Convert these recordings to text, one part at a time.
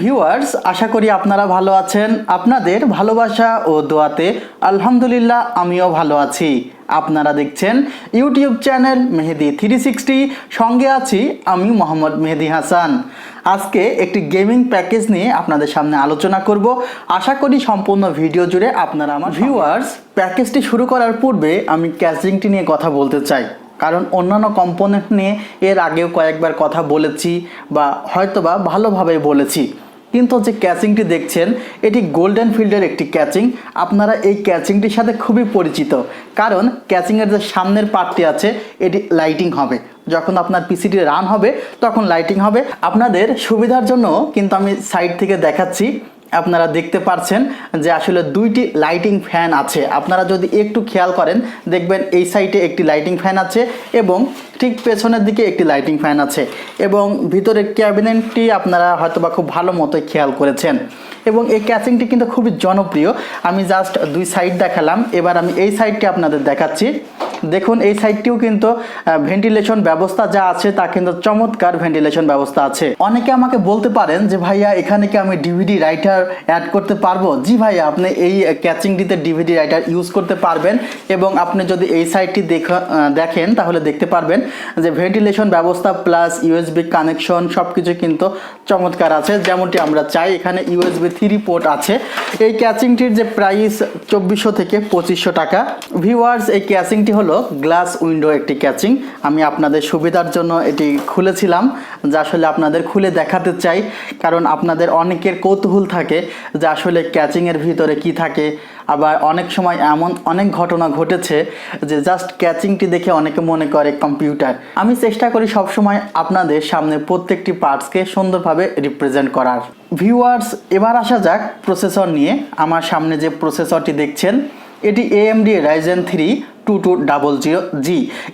Viewers, আশা করি আপনারা ভালো আছেন। আপনাদের ভালোবাসা ও দোয়াতে আলহামদুলিল্লাহ আমিও ভালো আছি। আপনারা দেখছেন ইউটিউব চ্যানেল মেহেদি 360, সঙ্গে আছি আমি মোহাম্মদ মেহেদি হাসান। আজকে একটি গেমিং প্যাকেজ নিয়ে আপনাদের সামনে আলোচনা করব। আশা করি সম্পূর্ণ ভিডিও জুড়ে আপনারা আমার ভিউয়ার্স, প্যাকেজটি শুরু করার পূর্বে আমি ক্যাচিংটি নিয়ে কথা বলতে চাই, কারণ অন্যান্য কম্পোনেন্ট নিয়ে এর আগেও কয়েকবার কথা বলেছি বা হয়তোবা ভালোভাবে বলেছি, কিন্তু যে ক্যাচিংটি দেখছেন এটি গোল্ডেন ফিল্ডের একটি ক্যাচিং। আপনারা এই ক্যাচিংটির সাথে খুবই পরিচিত, কারণ ক্যাচিংয়ের যে সামনের পার্টটি আছে এটি লাইটিং হবে। যখন আপনার পিসিটি রান হবে তখন লাইটিং হবে। আপনাদের সুবিধার জন্য কিন্তু আমি সাইড থেকে দেখাচ্ছি। আপনারা দেখতে পাচ্ছেন যে আসলে দুইটি লাইটিং ফ্যান আছে। আপনারা যদি একটু খেয়াল করেন দেখবেন এই সাইডে একটি লাইটিং ফ্যান আছে এবং ঠিক পেছনের দিকে একটি লাইটিং ফ্যান আছে, এবং ভিতরের ক্যাবিনেটটি আপনারা হয়তোবা খুব ভালো মতো খেয়াল করেছেন। এবং এই ক্যাচিংটি কিন্তু খুবই জনপ্রিয়। আমি জাস্ট দুই সাইড দেখালাম, এবার আমি এই সাইডটি আপনাদের দেখাচ্ছি। দেখুন এই সাইডটিও কিন্তু ভেন্টিলেশন ব্যবস্থা যা আছে তা কিন্তু চমৎকার ভেন্টিলেশন ব্যবস্থা আছে। অনেকে আমাকে বলতে পারেন যে ভাইয়া এখানে কি আমি ডিভিডি রাইটার অ্যাড করতে পারবো? জি ভাইয়া, আপনি এই ক্যাচিংটিতে ডিভিডি রাইটার ইউজ করতে পারবেন। এবং আপনি যদি এই সাইডটি দেখেন তাহলে দেখতে পারবেন যে ভেন্টিলেশন ব্যবস্থা প্লাস ইউএসবি কানেকশন সব কিছু কিন্তু চমৎকার আছে, যেমনটি আমরা চাই। এখানে ইউএসবি 3 পোর্ট আছে। এই ক্যাচিংটির যে প্রাইস 2400 থেকে 2500 টাকা। ভিউয়ার্স, এই ক্যাচিংটি হলো গ্লাস উইন্ডো একটি ক্যাচিং। আমি আপনাদের সুবিধার জন্য এটি খুলেছিলাম, যা আসলে আপনাদের খুলে দেখাতে চাই, কারণ আপনাদের অনেকের কৌতূহল থাকে যে আসলে ক্যাচিংয়ের ভিতরে কি থাকে। আবার অনেক সময় এমন অনেক ঘটনা ঘটেছে যে জাস্ট ক্যাচিংটি দেখে অনেকে মনে করে কম্পিউটার। আমি চেষ্টা করি সবসময় আপনাদের সামনে প্রত্যেকটি পার্টসকে সুন্দরভাবে রিপ্রেজেন্ট করার। ভিউয়ার্স, এবার আসা যাক প্রসেসর নিয়ে। আমার সামনে যে প্রসেসরটি দেখছেন এটি AMD Ryzen 3 2200G।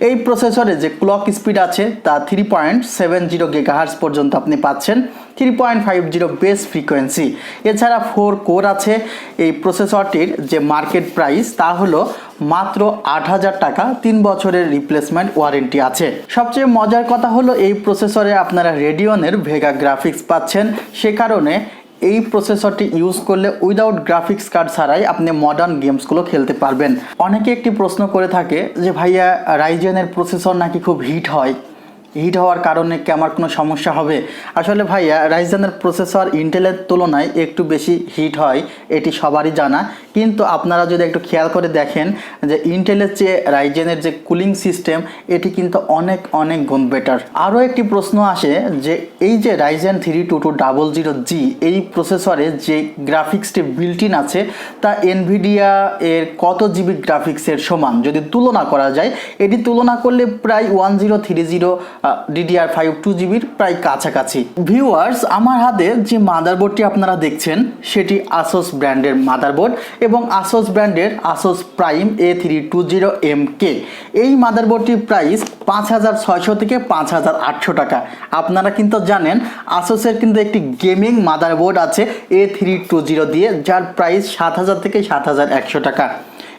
এই প্রসেসরে যে ক্লক স্পিড আছে তা 3.70 GHz পর্যন্ত আপনি পাচ্ছেন, 3.50 বেস ফ্রিকোয়েন্সি। এছাড়া 4 কোর আছে। এই প্রসেসরটির যে মার্কেট প্রাইস তা হলো মাত্র 8000 টাকা। 3 বছরের রিপ্লেসমেন্ট ওয়ারেন্টি আছে। সবচেয়ে মজার কথা হলো এই প্রসেসরে আপনারা রেডিয়নের ভেগা গ্রাফিক্স পাচ্ছেন। সে কারণে এই প্রসেসরটি ইউজ করলে উইদাউট গ্রাফিক্স কার্ড ছাড়াই আপনি মডার্ন গেমসগুলো খেলতে পারবেন। অনেকে একটি প্রশ্ন করে থাকে যে ভাইয়া, রাইজেনের প্রসেসর নাকি খুব হিট হয়, হিট হওয়ার কারণে কি আমার কোনো সমস্যা হবে? আসলে ভাইয়া, রাইজেনের প্রসেসর ইন্টেলের তুলনায় একটু বেশি হিট হয়, এটি সবারই জানা। কিন্তু আপনারা যদি একটু খেয়াল করে দেখেন যে ইন্টেলের চেয়ে রাইজেনের যে কুলিং সিস্টেম এটি কিন্তু অনেক অনেক গুণ বেটার। আরও একটি প্রশ্ন আসে যে এই যে Ryzen 3 2200G এই প্রসেসরে যে গ্রাফিক্সটি বিল্ট ইন আছে তা এনভিডিয়া এর কত জিবি গ্রাফিক্সের সমান যদি তুলনা করা যায়? এটি তুলনা করলে প্রায় 1030 DDR5 2GB প্রায় কাছাকাছি। ভিউয়ার্স, আমার হাতে যে মাদারবোর্ডটি আপনারা দেখছেন সেটি Asus ব্র্যান্ডের মাদারবোর্ড এবং Asus ব্র্যান্ডের Asus Prime A320MK। এই মাদারবোর্ডটির প্রাইস 5600 থেকে 5800 টাকা। আপনারা কিন্তু জানেন Asusের কিন্তু একটি গেমিং মাদারবোর্ড আছে A320 দিয়ে, যার প্রাইস 7000 থেকে 7100 টাকা।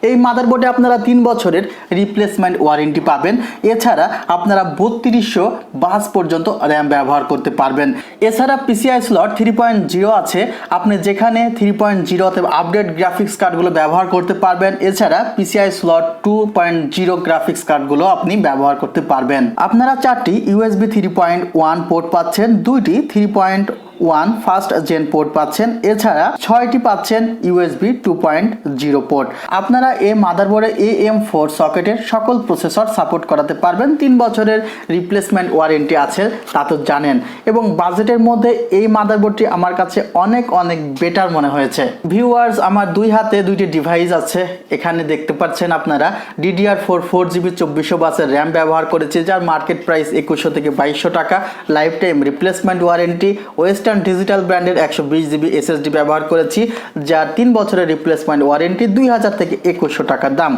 এই মাদারবোর্ডে আপনারা 3 বছরের রিপ্লেসমেন্ট ওয়ারেন্টি পাবেন। এছাড়া আপনারা 3200 বাস পর্যন্ত র্যাম ব্যবহার করতে পারবেন। এছাড়া PCI স্লট 3.0 আছে, আপনি যেখানে 3.0 আপডেট গ্রাফিক্স কার্ডগুলো ব্যবহার করতে পারবেন। এছাড়া PCI স্লট 2.0 গ্রাফিক্স কার্ডগুলো আপনি ব্যবহার করতে পারবেন। আপনারা 4টি USB 3.1 পোর্ট পাচ্ছেন, 2টি 3.1 ফার্স্ট জেন পোর্ট পাচ্ছেন। এছাড়া 6টি পাচ্ছেন USB 2.0 পোর্ট। আপনারা এই মাদারবোর্ডে AM4 সকেটের সকল প্রসেসর সাপোর্ট করাতে পারবেন। 3 বছরের রিপ্লেসমেন্ট ওয়ারেন্টি আছে, তা তো জানেন। এবং বাজেটের মধ্যে এই মাদারবোর্ডটি আমার কাছে অনেক অনেক বেটার মনে হয়েছে। ভিউয়ার্স, আমার দুই হাতে দুইটি ডিভাইস আছে। এখানে দেখতে পাচ্ছেন আপনারা DDR4 4GB 2400 বাসের র্যাম ব্যবহার করেছে, যার মার্কেট প্রাইস 2100 থেকে 2200 টাকা। Life time replacement warranty. Western digital ব্র্যান্ডের 120GB SSD ব্যবহার করেছি, যার 3 বছরের রিপ্লেসমেন্ট ওয়ারেন্টি। 2000 থেকে 2100 টাকার দাম।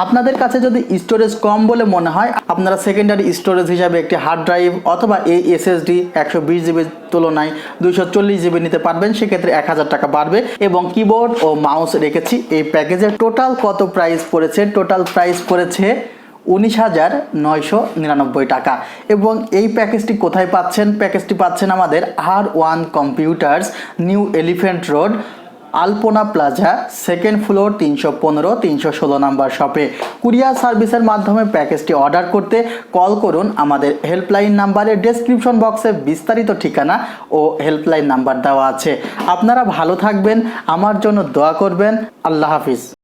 আপনাদের কাছে যদি স্টোরেজ কম বলে মনে হয়, আপনারা সেকেন্ডারি স্টোরেজ হিসাবে একটি হার্ড ড্রাইভ অথবা এই SSD 120GB তুলনায় 240GB নিতে পারবেন। সেক্ষেত্রে 1000 টাকা বাড়বে। এবং কিবোর্ড ও মাউস রেখেছি। এই প্যাকেজের টোটাল কত প্রাইস পড়েছে? টোটাল প্রাইস পড়েছে 19,999 টাকা। এবং এই প্যাকেজটি কোথায় পাচ্ছেন? প্যাকেজটি পাচ্ছেন আমাদের R1 computers, new elephant road, Alpona plaza, second floor, 315-316 number শপে। কুরিয়ার সার্ভিসের মাধ্যমে প্যাকেজটি অর্ডার করতে কল করুন আমাদের হেল্পলাইন নাম্বারে। ডেসক্রিপশন বক্সে বিস্তারিত ঠিকানা ও হেল্পলাইন নাম্বার দেওয়া আছে। আপনারা ভালো থাকবেন, আমার জন্য দোয়া করবেন। আল্লাহ হাফিজ।